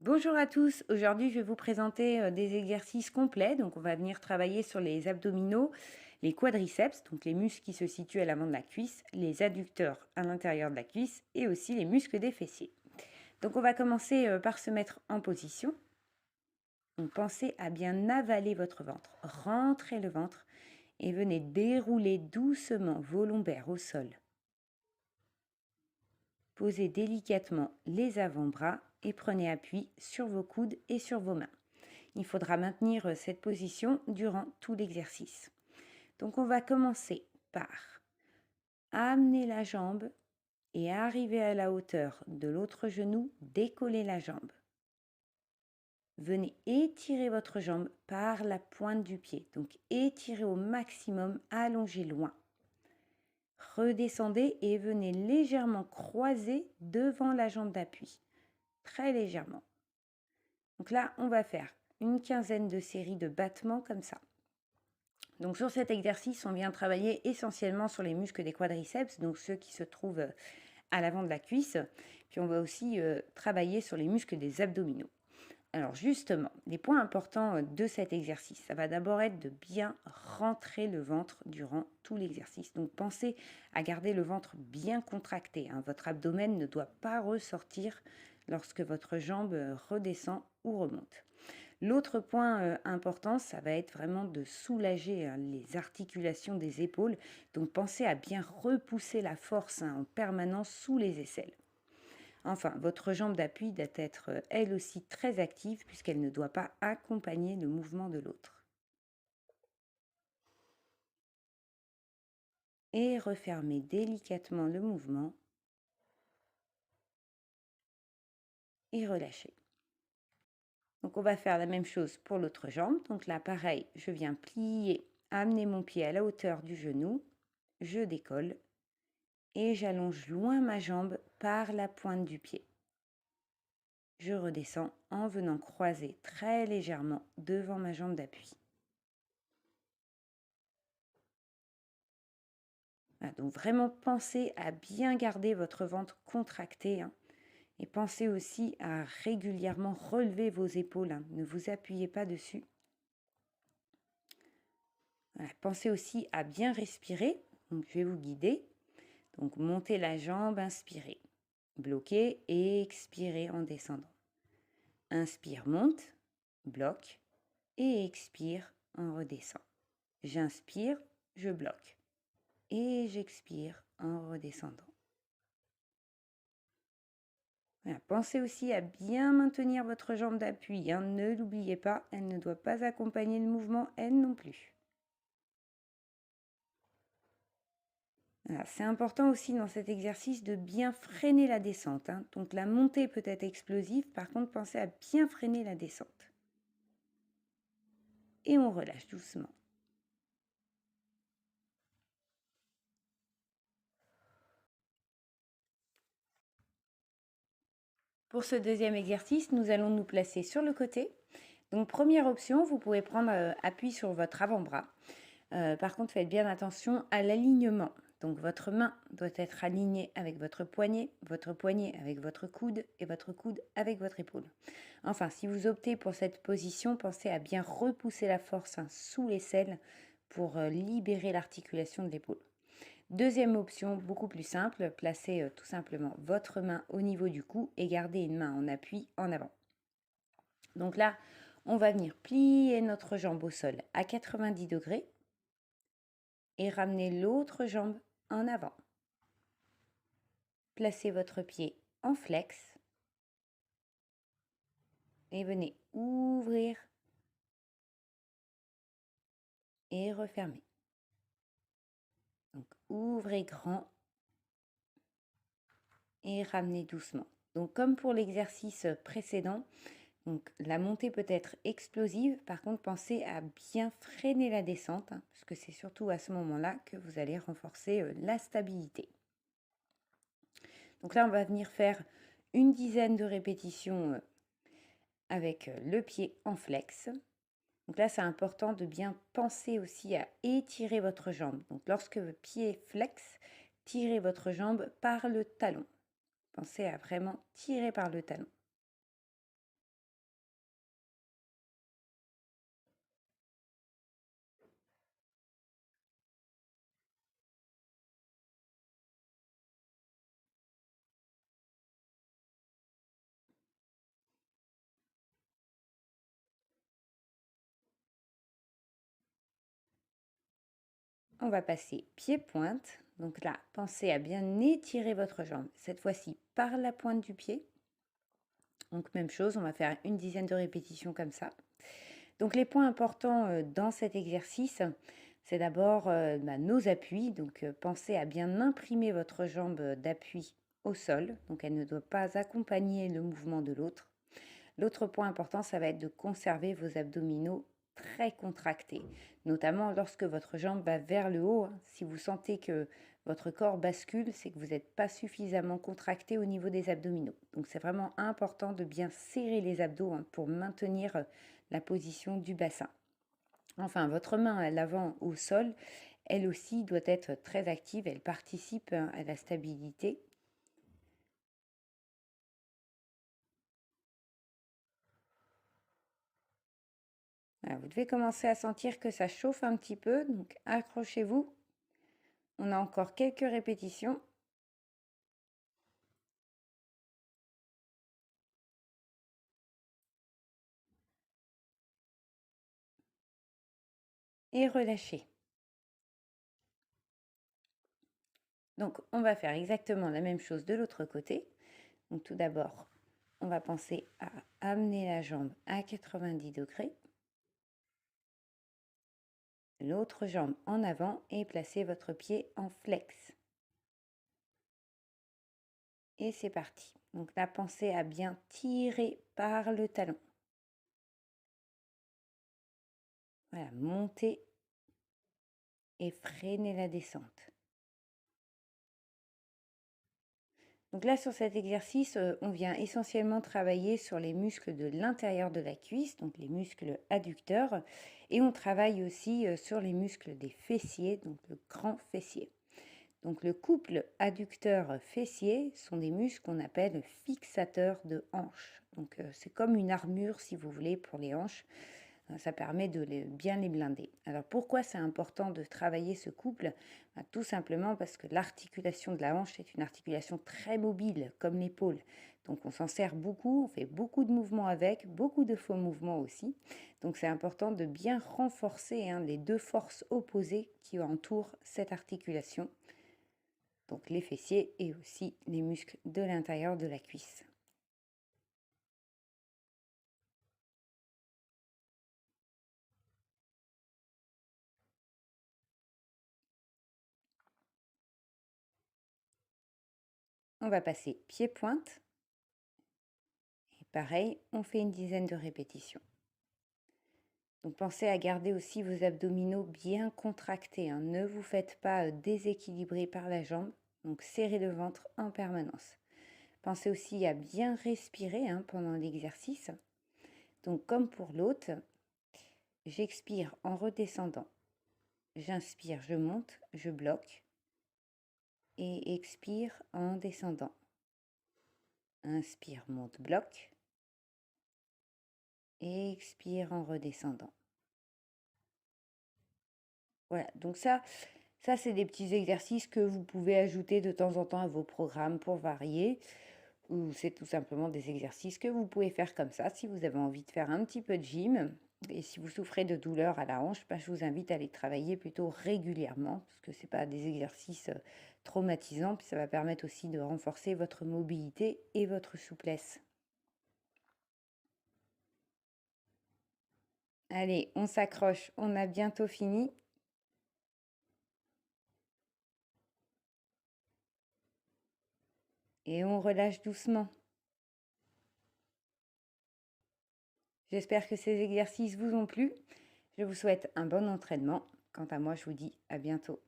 Bonjour à tous, aujourd'hui je vais vous présenter des exercices complets. Donc on va venir travailler sur les abdominaux, les quadriceps, donc les muscles qui se situent à l'avant de la cuisse, les adducteurs à l'intérieur de la cuisse et aussi les muscles des fessiers. Donc on va commencer par se mettre en position. Donc pensez à bien avaler votre ventre, rentrez le ventre et venez dérouler doucement vos lombaires au sol. Posez délicatement les avant-bras et prenez appui sur vos coudes et sur vos mains. Il faudra maintenir cette position durant tout l'exercice. Donc on va commencer par amener la jambe et arriver à la hauteur de l'autre genou, décoller la jambe. Venez étirer votre jambe par la pointe du pied. Donc étirez au maximum, allongez loin. Redescendez et venez légèrement croiser devant la jambe d'appui. Très légèrement. Donc là, on va faire une quinzaine de séries de battements comme ça. Donc sur cet exercice, on vient travailler essentiellement sur les muscles des quadriceps, donc ceux qui se trouvent à l'avant de la cuisse. Puis on va aussi travailler sur les muscles des abdominaux. Alors justement, les points importants de cet exercice, ça va d'abord être de bien rentrer le ventre durant tout l'exercice. Donc pensez à garder le ventre bien contracté, hein. Votre abdomen ne doit pas ressortir lorsque votre jambe redescend ou remonte. L'autre point important, ça va être vraiment de soulager les articulations des épaules. Donc pensez à bien repousser la force en permanence sous les aisselles. Enfin, votre jambe d'appui doit être elle aussi très active puisqu'elle ne doit pas accompagner le mouvement de l'autre. Et refermez délicatement le mouvement et relâchez. Donc on va faire la même chose pour l'autre jambe. Donc là, pareil, je viens plier, amener mon pied à la hauteur du genou, je décolle et j'allonge loin ma jambe par la pointe du pied. Je redescends en venant croiser très légèrement devant ma jambe d'appui. Voilà, donc vraiment pensez à bien garder votre ventre contracté, hein, et pensez aussi à régulièrement relever vos épaules, hein, ne vous appuyez pas dessus. Voilà, pensez aussi à bien respirer, donc je vais vous guider. Donc montez la jambe, inspirez, bloquez et expirez en descendant. Inspire, monte, bloque et expire en redescend. J'inspire, je bloque et j'expire en redescendant. Voilà, pensez aussi à bien maintenir votre jambe d'appui, hein, ne l'oubliez pas, elle ne doit pas accompagner le mouvement, elle non plus. Voilà, c'est important aussi dans cet exercice de bien freiner la descente, hein. Donc la montée peut être explosive, par contre pensez à bien freiner la descente. Et on relâche doucement. Pour ce deuxième exercice, nous allons nous placer sur le côté. Donc première option, vous pouvez prendre appui sur votre avant-bras. Par contre, faites bien attention à l'alignement. Donc votre main doit être alignée avec votre poignet avec votre coude et votre coude avec votre épaule. Enfin, si vous optez pour cette position, pensez à bien repousser la force, hein, sous l'aisselle pour libérer l'articulation de l'épaule. Deuxième option, beaucoup plus simple, placez tout simplement votre main au niveau du cou et gardez une main en appui en avant. Donc là, on va venir plier notre jambe au sol à 90 degrés et ramener l'autre jambe en avant. Placez votre pied en flex et venez ouvrir et refermer. Donc ouvrez grand et ramenez doucement. Donc comme pour l'exercice précédent, donc la montée peut être explosive, par contre pensez à bien freiner la descente, hein, parce que c'est surtout à ce moment-là que vous allez renforcer la stabilité. Donc là, on va venir faire une dizaine de répétitions avec le pied en flex. Donc là, c'est important de bien penser aussi à étirer votre jambe. Donc lorsque le pied est flex, tirez votre jambe par le talon. Pensez à vraiment tirer par le talon. On va passer pied-pointe. Donc là, pensez à bien étirer votre jambe, cette fois-ci par la pointe du pied. Donc même chose, on va faire une dizaine de répétitions comme ça. Donc les points importants dans cet exercice, c'est d'abord nos appuis. Donc pensez à bien imprimer votre jambe d'appui au sol. Donc elle ne doit pas accompagner le mouvement de l'autre. L'autre point important, ça va être de conserver vos abdominaux très contractés, notamment lorsque votre jambe va vers le haut. Si vous sentez que votre corps bascule, c'est que vous n'êtes pas suffisamment contracté au niveau des abdominaux. Donc c'est vraiment important de bien serrer les abdos pour maintenir la position du bassin. Enfin, votre main à l'avant au sol, elle aussi doit être très active, elle participe à la stabilité. Voilà, vous devez commencer à sentir que ça chauffe un petit peu, donc accrochez-vous. On a encore quelques répétitions. Et relâchez. Donc, on va faire exactement la même chose de l'autre côté. Donc, tout d'abord, on va penser à amener la jambe à 90 degrés. L'autre jambe en avant et placez votre pied en flex. Et c'est parti. Donc là, pensez à bien tirer par le talon. Voilà, montez et freinez la descente. Donc là, sur cet exercice, on vient essentiellement travailler sur les muscles de l'intérieur de la cuisse, donc les muscles adducteurs, et on travaille aussi sur les muscles des fessiers, donc le grand fessier. Donc le couple adducteur-fessier sont des muscles qu'on appelle fixateurs de hanches. Donc c'est comme une armure, si vous voulez, pour les hanches. Ça permet de bien les blinder. Alors pourquoi c'est important de travailler ce couple? Tout simplement parce que l'articulation de la hanche est une articulation très mobile, comme l'épaule. Donc on s'en sert beaucoup, on fait beaucoup de mouvements avec, beaucoup de faux mouvements aussi. Donc c'est important de bien renforcer les deux forces opposées qui entourent cette articulation. Donc les fessiers et aussi les muscles de l'intérieur de la cuisse. On va passer pied-pointe. Et pareil, on fait une dizaine de répétitions. Donc pensez à garder aussi vos abdominaux bien contractés. Ne vous faites pas déséquilibrer par la jambe. Donc serrez le ventre en permanence. Pensez aussi à bien respirer pendant l'exercice. Donc comme pour l'autre, j'expire en redescendant. J'inspire, je monte, je bloque. Et expire en descendant. Inspire, monte, bloque. Et expire en redescendant. Voilà, donc ça c'est des petits exercices que vous pouvez ajouter de temps en temps à vos programmes pour varier. Ou c'est tout simplement des exercices que vous pouvez faire comme ça si vous avez envie de faire un petit peu de gym. Et si vous souffrez de douleurs à la hanche, je vous invite à les travailler plutôt régulièrement parce que ce n'est pas des exercices traumatisants. Puis ça va permettre aussi de renforcer votre mobilité et votre souplesse. Allez, on s'accroche, on a bientôt fini. Et on relâche doucement. J'espère que ces exercices vous ont plu. Je vous souhaite un bon entraînement. Quant à moi, je vous dis à bientôt.